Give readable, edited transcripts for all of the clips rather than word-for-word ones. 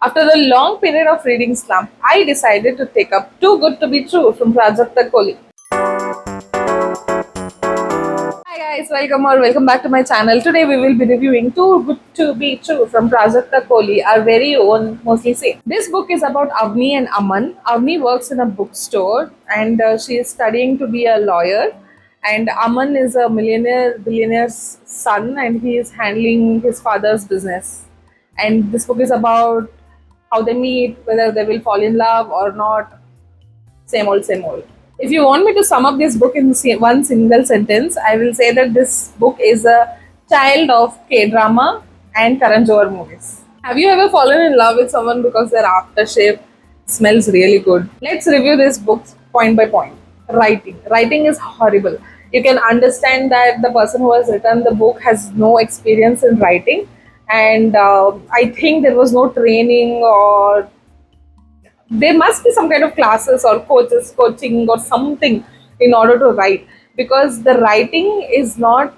After a long period of reading slump, I decided to take up Too Good to Be True from Prajakta Koli. Hi guys, welcome back to my channel. Today we will be reviewing Too Good to Be True from Prajakta Koli, our very own mostly saint. This book is about Avni and Aman. Avni works in a bookstore and she is studying to be a lawyer. And Aman is a billionaire's son, and he is handling his father's business. And this book is about how they meet, whether they will fall in love or not. Same old, same old. If you want me to sum up this book in one single sentence, I will say that this book is a child of K drama and Karan Johar movies. Have you ever fallen in love with someone because their aftershave smells really good? Let's review this book point by point. Writing. Writing is horrible. You can understand that the person who has written the book has no experience in writing, and I think there was no training, or there must be some kind of classes or coaching or something in order to write, because the writing is not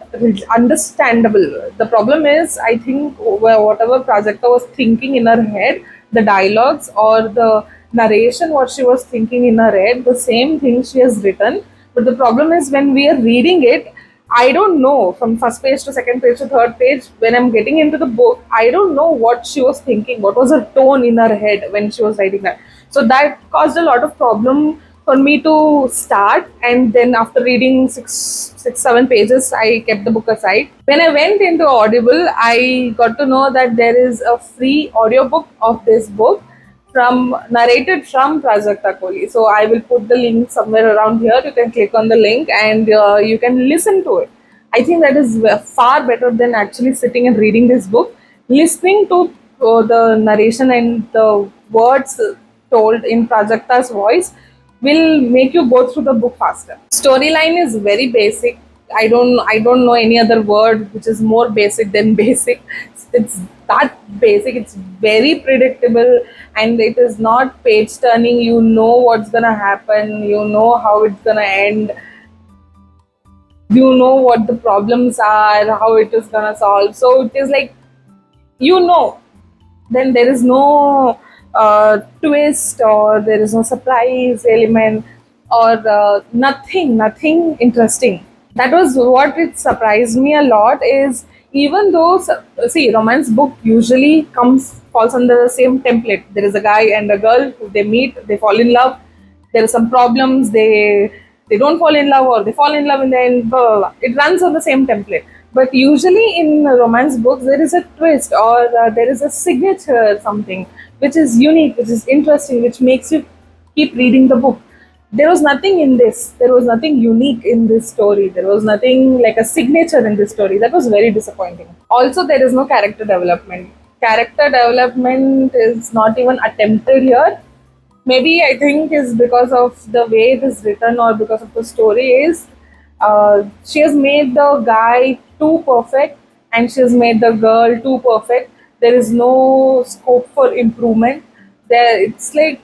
understandable. The problem is, I think, whatever Prajakta was thinking in her head, the dialogues or the narration what she was thinking in her head, the same thing she has written. But the problem is, when we are reading it, I don't know, from first page to second page to third page, when I'm getting into the book, I don't know what she was thinking, what was her tone in her head when she was writing that. So that caused a lot of problem for me to start. And then after reading 7 pages, I kept the book aside. When I went into Audible, I got to know that there is a free audiobook of this book from narrated from Prajakta Koli. So I will put the link somewhere around here. You can click on the link and you can listen to it. I think that is far better than actually sitting and reading this book. Listening to the narration and the words told in Prajakta's voice will make you go through the book faster. Storyline is very basic. I don't know any other word which is more basic than basic. It's that basic. It's very predictable, and it is not page turning. You know what's gonna happen. You know how it's gonna end. You know what the problems are, how it is gonna solve. So it is like, you know, then there is no twist, or there is no surprise element, or nothing interesting. That was what it surprised me a lot. Is, even though, see, romance book usually comes falls under the same template. There is a guy and a girl who they meet, they fall in love, there are some problems, they don't fall in love, or they fall in love in the end, blah, blah, blah. It runs on the same template. But usually in romance books, there is a twist, or there is a signature, something which is unique, which is interesting, which makes you keep reading the book. There was nothing in this. There was nothing unique in this story. There was nothing like a signature in this story. That was very disappointing. Also, there is no character development. Character development is not even attempted here. Maybe I think is because of the way it is written, or because of the story is. She has made the guy too perfect, and she has made the girl too perfect. There is no scope for improvement. It's like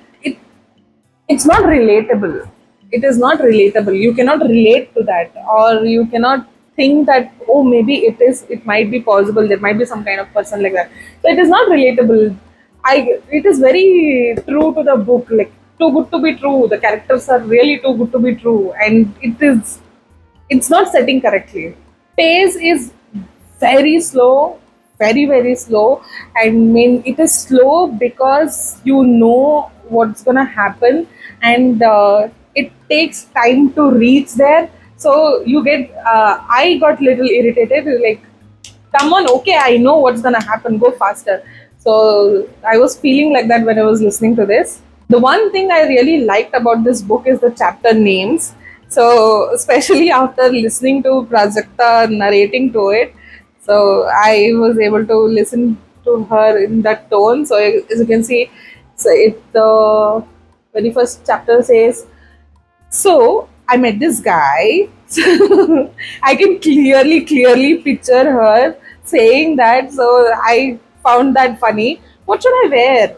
it's not relatable. It is not relatable. You cannot relate to that, or you cannot think that, oh, maybe it might be possible, there might be some kind of person like that. So it is not relatable. It is very true to the book, like too good to be true. The characters are really too good to be true, and it's not setting correctly. Pace is very slow, very slow. I mean, it is slow because you know what's gonna happen, and it takes time to reach there. So you get, I got little irritated, like, come on, okay, I know what's gonna happen, go faster. So I was feeling like that when I was listening to this. The one thing I really liked about this book is the chapter names. So especially after listening to Prajakta narrating to it, so I was able to listen to her in that tone. So as you can see, so the very first chapter says, so I met this guy. I can clearly picture her saying that. So I found that funny. What should I wear?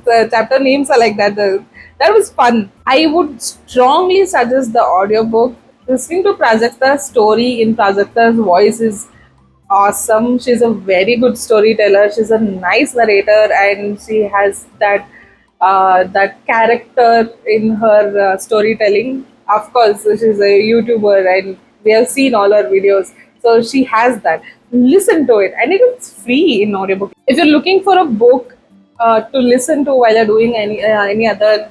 The chapter names are like that. That was fun. I would strongly suggest the audiobook. Listening to Prajakta's story in Prajakta's voice is awesome. She's a very good storyteller. She's a nice narrator, and she has that character in her storytelling. Of course, she's a YouTuber, and we have seen all her videos. So she has that. Listen to it, and it is free in audiobook. If you're looking for a book to listen to while you're doing any other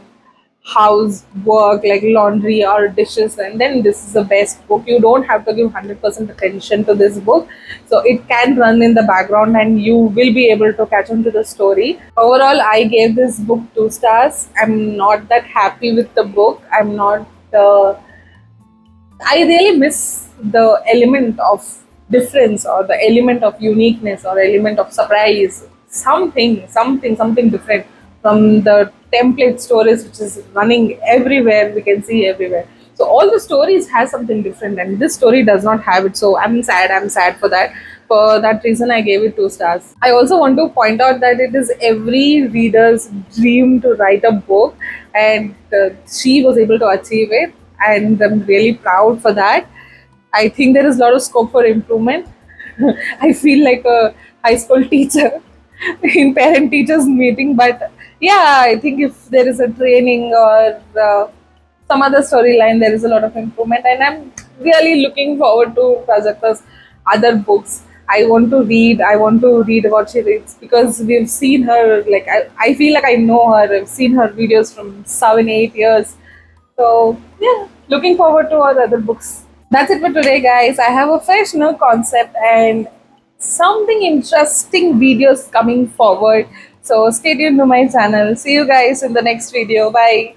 house work like laundry or dishes, and then this is the best book. You don't have to give 100% attention to this book, so it can run in the background and you will be able to catch on to the story. Overall, I gave this book 2 stars. I'm not that happy with the book. I'm not I really miss the element of difference or the element of uniqueness or element of surprise. Something different from the template stories which is running everywhere. We can see everywhere. So all the stories have something different, and this story does not have it. So I'm sad. I'm sad for that. For that reason, I gave it 2 stars. I also want to point out that it is every reader's dream to write a book, and she was able to achieve it, and I'm really proud for that. I think there is a lot of scope for improvement. I feel like a high school teacher in parent teachers meeting, but yeah, I think if there is a training or some other storyline, there is a lot of improvement, and I'm really looking forward to Prajakta's other books. I want to read what she reads because we've seen her, like, I feel like I know her. I've seen her videos from 7, 8 years. So yeah, looking forward to all other books. That's it for today, guys. I have a fresh new concept and something interesting videos coming forward. So stay tuned to my channel. See you guys in the next video. Bye.